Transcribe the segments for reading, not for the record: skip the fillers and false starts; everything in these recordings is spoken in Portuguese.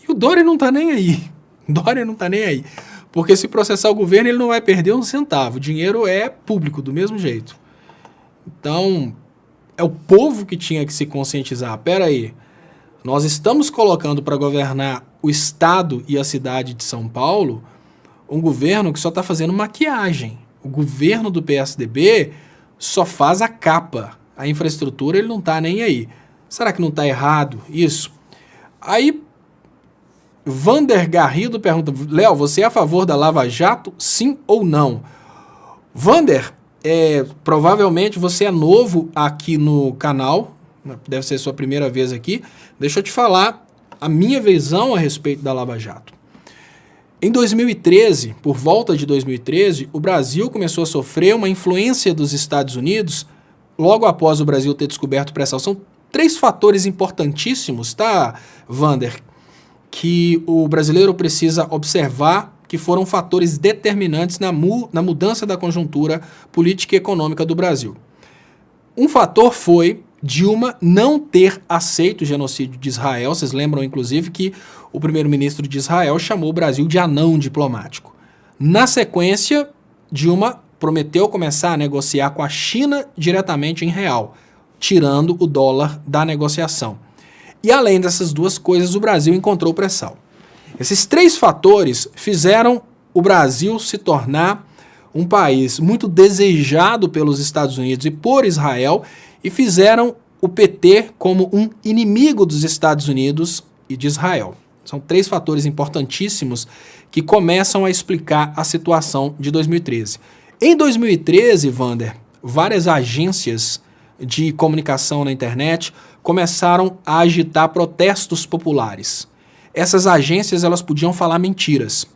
E o Dória não tá nem aí. Dória não tá nem aí. Porque se processar o governo, ele não vai perder um centavo. O dinheiro é público, do mesmo jeito. Então, é o povo que tinha que se conscientizar. Pera aí, nós estamos colocando para governar o estado e a cidade de São Paulo um governo que só está fazendo maquiagem. O governo do PSDB só faz a capa. A infraestrutura ele não está nem aí. Será que não está errado isso? Aí, Vander Garrido pergunta, Léo, você é a favor da Lava Jato? Sim ou não? Vander, provavelmente você é novo aqui no canal, deve ser sua primeira vez aqui. Deixa eu te falar a minha visão a respeito da Lava Jato. Em 2013, por volta de 2013, o Brasil começou a sofrer uma influência dos Estados Unidos logo após o Brasil ter descoberto o pré-sal. São 3 fatores importantíssimos, tá, Vander, que o brasileiro precisa observar que foram fatores determinantes na mudança da conjuntura política e econômica do Brasil. Um fator foi Dilma não ter aceito o genocídio de Israel. Vocês lembram, inclusive, que o primeiro-ministro de Israel chamou o Brasil de anão diplomático. Na sequência, Dilma prometeu começar a negociar com a China diretamente em real, tirando o dólar da negociação. E além dessas 2 coisas, o Brasil encontrou o pré-sal. Esses 3 fatores fizeram o Brasil se tornar um país muito desejado pelos Estados Unidos e por Israel e fizeram o PT como um inimigo dos Estados Unidos e de Israel. São 3 fatores importantíssimos que começam a explicar a situação de 2013. Em 2013, Vander, várias agências de comunicação na internet começaram a agitar protestos populares. Essas agências elas podiam falar mentiras.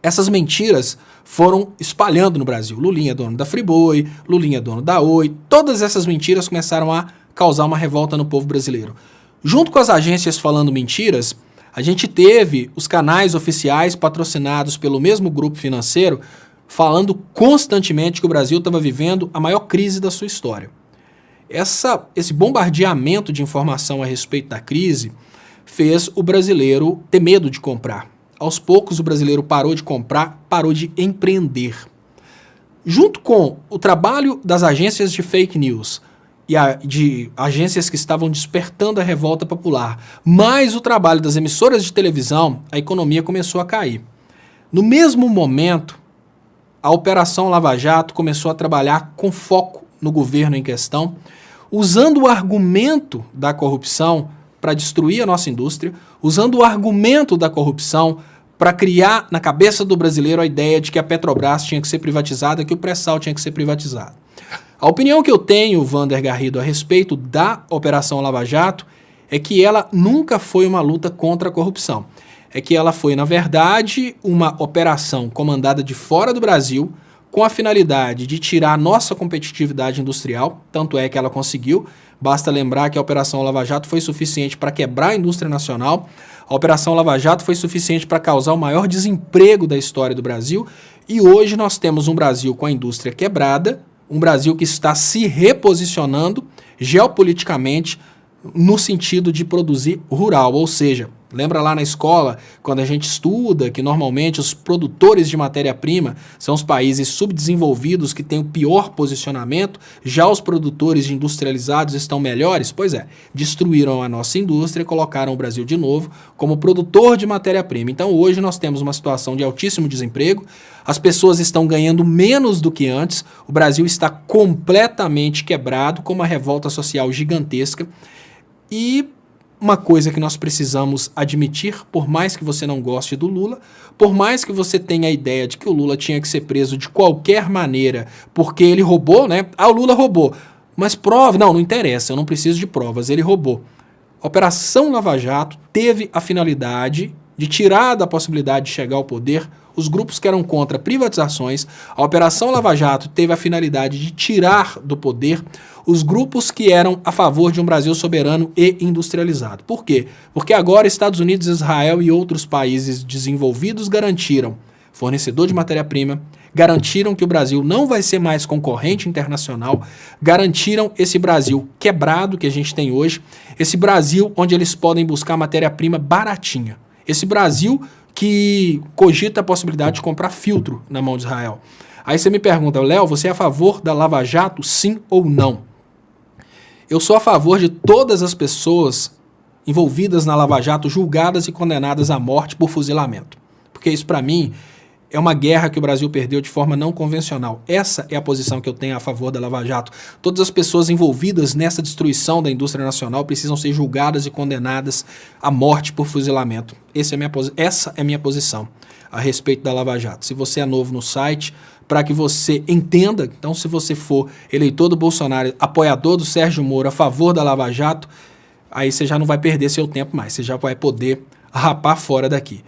Essas mentiras foram espalhando no Brasil. Lulinha é dono da Friboi, Lulinha é dono da Oi. Todas essas mentiras começaram a causar uma revolta no povo brasileiro. Junto com as agências falando mentiras, a gente teve os canais oficiais patrocinados pelo mesmo grupo financeiro falando constantemente que o Brasil estava vivendo a maior crise da sua história. Esse bombardeamento de informação a respeito da crise fez o brasileiro ter medo de comprar. Aos poucos o brasileiro parou de comprar, parou de empreender. Junto com o trabalho das agências de fake news e de agências que estavam despertando a revolta popular, mais o trabalho das emissoras de televisão, a economia começou a cair. No mesmo momento, a Operação Lava Jato começou a trabalhar com foco no governo em questão, usando o argumento da corrupção para destruir a nossa indústria, usando o argumento da corrupção para criar na cabeça do brasileiro a ideia de que a Petrobras tinha que ser privatizada, que o pré-sal tinha que ser privatizado. A opinião que eu tenho, Vander Garrido, a respeito da Operação Lava Jato é que ela nunca foi uma luta contra a corrupção. É que ela foi, na verdade, uma operação comandada de fora do Brasil com a finalidade de tirar a nossa competitividade industrial, tanto é que ela conseguiu. Basta lembrar que a Operação Lava Jato foi suficiente para quebrar a indústria nacional, a Operação Lava Jato foi suficiente para causar o maior desemprego da história do Brasil, e hoje nós temos um Brasil com a indústria quebrada, um Brasil que está se reposicionando geopoliticamente no sentido de produzir rural, ou seja, lembra lá na escola, quando a gente estuda que normalmente os produtores de matéria-prima são os países subdesenvolvidos que têm o pior posicionamento, já os produtores de industrializados estão melhores? Pois é, destruíram a nossa indústria e colocaram o Brasil de novo como produtor de matéria-prima. Então hoje nós temos uma situação de altíssimo desemprego, as pessoas estão ganhando menos do que antes, o Brasil está completamente quebrado, com uma revolta social gigantesca. E uma coisa que nós precisamos admitir, por mais que você não goste do Lula, por mais que você tenha a ideia de que o Lula tinha que ser preso de qualquer maneira, porque ele roubou, né? Ah, o Lula roubou. Mas prova, não interessa, eu não preciso de provas, ele roubou. A Operação Lava Jato teve a finalidade de tirar da possibilidade de chegar ao poder os grupos que eram contra privatizações. A Operação Lava Jato teve a finalidade de tirar do poder os grupos que eram a favor de um Brasil soberano e industrializado. Por quê? Porque agora Estados Unidos, Israel e outros países desenvolvidos garantiram fornecedor de matéria-prima, garantiram que o Brasil não vai ser mais concorrente internacional, garantiram esse Brasil quebrado que a gente tem hoje, esse Brasil onde eles podem buscar matéria-prima baratinha, esse Brasil que cogita a possibilidade de comprar filtro na mão de Israel. Aí você me pergunta, Léo, você é a favor da Lava Jato, sim ou não? Eu sou a favor de todas as pessoas envolvidas na Lava Jato julgadas e condenadas à morte por fuzilamento. Porque isso, para mim, é uma guerra que o Brasil perdeu de forma não convencional. Essa é a posição que eu tenho a favor da Lava Jato. Todas as pessoas envolvidas nessa destruição da indústria nacional precisam ser julgadas e condenadas à morte por fuzilamento. Essa é a minha posição a respeito da Lava Jato. Se você é novo no site, para que você entenda, então se você for eleitor do Bolsonaro, apoiador do Sérgio Moro, a favor da Lava Jato, aí você já não vai perder seu tempo mais, você já vai poder rapar fora daqui.